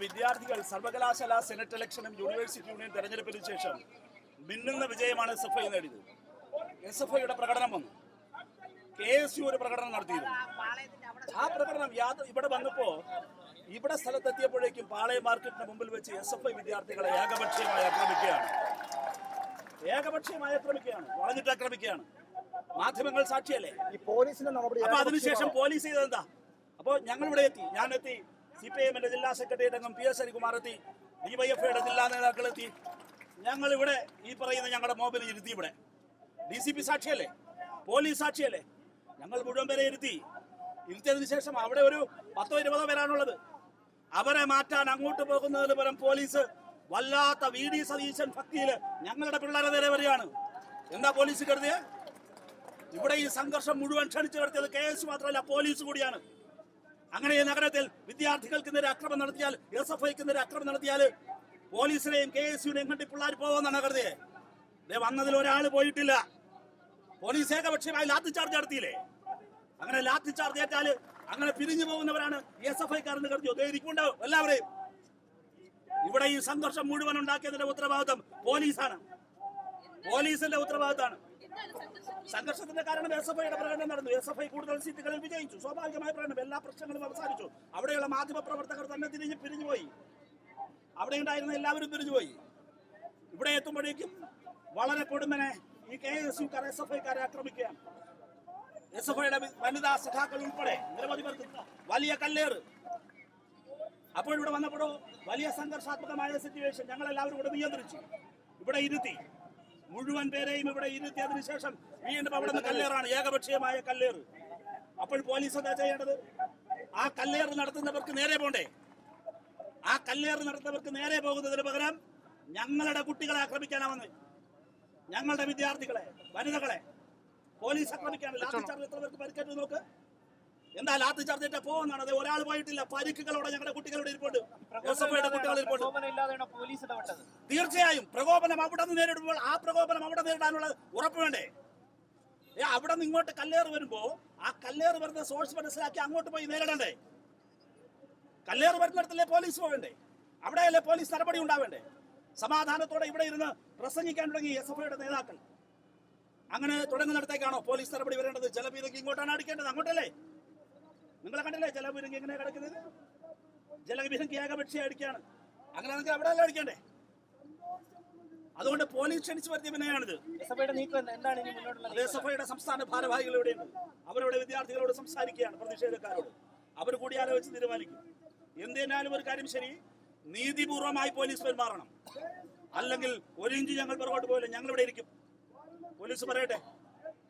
വിദ്യാർത്ഥികൾ സർവകലാശാല senate ഇലക്ഷനും university union തെരഞ്ഞെടുപ്പിന് ശേഷം മിന്നുന്ന വിജയമാണ് SFI നേടിയത്. SFIയുടെ പ്രകടനം വന്നു. KSU ഒരു പ്രകടനം നടത്തിയിരുന്നു. ആ പ്രകടനം ഇവിടെ വന്നപ്പോൾ ഇവിടെ സ്ഥലത്തെത്തിയപ്പോഴേക്കും പാളയം മാർക്കറ്റിന് മുമ്പിൽ വെച്ച് SFI വിദ്യാർത്ഥികളെ ഏകപക്ഷീയമായി ആക്രമിക്കുകയാണ്, വളഞ്ഞിട്ട് ആക്രമിക്കുകയാണ്. മാധ്യമങ്ങൾ സാക്ഷിയല്ലേ. അപ്പൊ അതിനുശേഷം പോലീസ് ചെയ്തെന്താ? അപ്പോൾ ഞങ്ങൾ ഇവിടെ എത്തി, ഞാനെത്തി, CPIMന്റെ ജില്ലാ സെക്രട്ടറി അംഗം PS ഹരികുമാർ എത്തി, DYFIയുടെ ജില്ലാ നേതാക്കൾ എത്തി. ഞങ്ങൾ ഇവിടെ ഈ പറയുന്ന ഞങ്ങളുടെ മോബിൽ ഇരുത്തി. ഇവിടെ DCP സാക്ഷിയല്ലേ, പോലീസ് സാക്ഷിയല്ലേ. ഞങ്ങൾ മുഴുവൻ പേരെ ഇരുത്തിയതിനു ശേഷം അവിടെ ഒരു 10-20 പേരാണുള്ളത്. അവരെ മാറ്റാൻ അങ്ങോട്ട് പോകുന്നതിന് പകരം പോലീസ് വല്ലാത്ത VD സതീശൻ ഭക്തിയില് ഞങ്ങളുടെ പിള്ളേരെ നേരെ വരികയാണ്. എന്താ പോലീസ് കരുതിയത്? ഇവിടെ ഈ സംഘർഷം മുഴുവൻ ക്ഷണിച്ചു വരുത്തിയത് KSU മാത്രമല്ല, പോലീസ് കൂടിയാണ്. അങ്ങനെ ഈ നഗരത്തിൽ വിദ്യാർത്ഥികൾക്ക് നേരെ അക്രമം നടത്തിയാൽ, SFIക്ക് നേരെ അക്രമം നടത്തിയാൽ പോലീസിനെയും KSUനെയും കണ്ടി പിള്ളേർ പോകുമെന്നാണ് കരുതിയത്. വന്നതിൽ ഒരാൾ പോയിട്ടില്ല. പോലീസ് ഏകപക്ഷീയമായി ലാത്തി ചാർജ് നടത്തിയില്ലേ? അങ്ങനെ ലാത്തി ചാർജ് ഏറ്റാൽ അങ്ങനെ പിരിഞ്ഞു പോകുന്നവരാണ് SFIക്കാരെന്ന് കരുതിയോ? ഇരിക്കുന്നുണ്ടാവും എല്ലാവരെയും. ഇവിടെ ഈ സംഘർഷം മുഴുവൻ ഉണ്ടാക്കിയതിന്റെ ഉത്തരവാദിത്വം പോലീസാണ്, പോലീസിന്റെ ഉത്തരവാദിത്തമാണ്. സംഘർഷത്തിന്റെ കാരണം SFIയുടെ പ്രകടനം നടന്നു. SFI കൂടുതൽ സീറ്റുകളിൽ വിജയിച്ചു. സ്വാഭാവികമായ പ്രകടനം, എല്ലാ പ്രശ്നങ്ങളും അവസാനിച്ചു. അവിടെയുള്ള മാധ്യമ പ്രവർത്തകർ തന്നെ പിരിഞ്ഞുപോയി. അവിടെ ഉണ്ടായിരുന്ന എല്ലാവരും പിരിഞ്ഞുപോയി. ഇവിടെ എത്തുമ്പോഴേക്കും വളരെ കൊടുമനെ ഈ KSUക്കാർ SFIക്കാരെ ആക്രമിക്കുകയാണ്. SFIയുടെ വനിതാ സഖാക്കൾ ഉൾപ്പെടെ നിരവധി പേർക്ക് വലിയ കല്ലേറ്. അപ്പോൾ ഇവിടെ വന്നപ്പോഴോ വലിയ സംഘർഷാത്മകമായ സിറ്റുവേഷൻ. ഞങ്ങളെല്ലാവരും ഇവിടെ നിയന്ത്രിച്ചു, ഇവിടെ ഇരുത്തി, മുഴുവൻ പേരെയും ഇവിടെ ഇരുത്തിയതിനു ശേഷം വീണ്ടും അവിടെ നിന്ന് കല്ലേറാണ്, ഏകപക്ഷീയമായ കല്ലേറ്. അപ്പോൾ പോലീസ് എന്താ ചെയ്യേണ്ടത്? ആ കല്ലേറ് നടത്തുന്നവർക്ക് നേരെ പോണ്ടേ? ആ കല്ലേറ് നടത്തുന്നവർക്ക് നേരെ പോകുന്നതിന് പകരം ഞങ്ങളുടെ കുട്ടികളെ ആക്രമിക്കാനാ വന്ന്, ഞങ്ങളുടെ വിദ്യാർത്ഥികളെ, വനിതകളെ പോലീസ് ആക്രമിക്കാണ്. ലാത്തി ചാർജ് എത്ര പേർക്ക് പരിക്കേറ്റ് നോക്ക്. എന്താ ലാത്തി ചാർജ് ഏറ്റാ പോകുന്നതാണ്? അത് ഒരാൾ പോയിട്ടില്ല. പരിക്കുകളോടെ ഞങ്ങളുടെ കുട്ടികളുടെ ഇരിപ്പുണ്ട്, SFIയുടെ കുട്ടികൾ ഇരിപ്പുണ്ട്. തീർച്ചയായും പ്രകോപനം അവിടെ നിന്ന് നേരിടുമ്പോൾ ആ പ്രകോപനം അവിടെ നേരിടാനുള്ള ഉറപ്പ് വേണ്ടേ? അവിടെ നിന്ന് ഇങ്ങോട്ട് കല്ലേറ് വരുമ്പോ ആ കല്ലേറ് വരുന്ന സോഴ്സ് മനസ്സിലാക്കി അങ്ങോട്ട് പോയി നേരിടണ്ടേ? കല്ലേറ് വരുന്നിടത്തല്ലേ പോലീസ് പോകണ്ടേ? അവിടെയല്ലേ പോലീസ് നടപടി ഉണ്ടാവേണ്ടേ? സമാധാനത്തോടെ ഇവിടെ ഇരുന്ന് പ്രസംഗിക്കാൻ തുടങ്ങി SFIയുടെ നേതാക്കൾ. അങ്ങനെ തുടങ്ങുന്നിടത്തേക്കാണോ പോലീസ് നടപടി വരേണ്ടത്? ജലപീരങ്കി ഇങ്ങോട്ടാണ് അടിക്കേണ്ടത്, അങ്ങോട്ടല്ലേ? നിങ്ങളെ കണ്ടില്ലേ ജലപീരങ്കി എങ്ങനെ കിടക്കുന്നത്? ജലപീരങ്കി ഏകപക്ഷീയ അടിക്കുകയാണ്. അങ്ങനെയാണെങ്കിൽ അവിടെ അല്ലേ അടിക്കണ്ടേ? അതുകൊണ്ട് പോലീസ് ക്ഷണിച്ചു വരുത്തിയ പിന്നെയാണിത്. SFIയുടെ സംസ്ഥാന ഭാരവാഹികൾ ഇവിടെയുണ്ട്. അവരുടെ വിദ്യാർത്ഥികളോട് സംസാരിക്കുകയാണ്, പ്രതിഷേധക്കാരോട്. അവർ കൂടിയാലോചിച്ച് തീരുമാനിക്കും. എന്തിനാലും ഒരു കാര്യം ശരി, നീതിപൂർവമായി പോലീസ് പെരുമാറണം. അല്ലെങ്കിൽ ഒരു ഇഞ്ച് ഞങ്ങൾ പുറകോട്ട് പോയില്ല, ഞങ്ങൾ ഇവിടെ ഇരിക്കും. പോലീസ് പറയട്ടെ.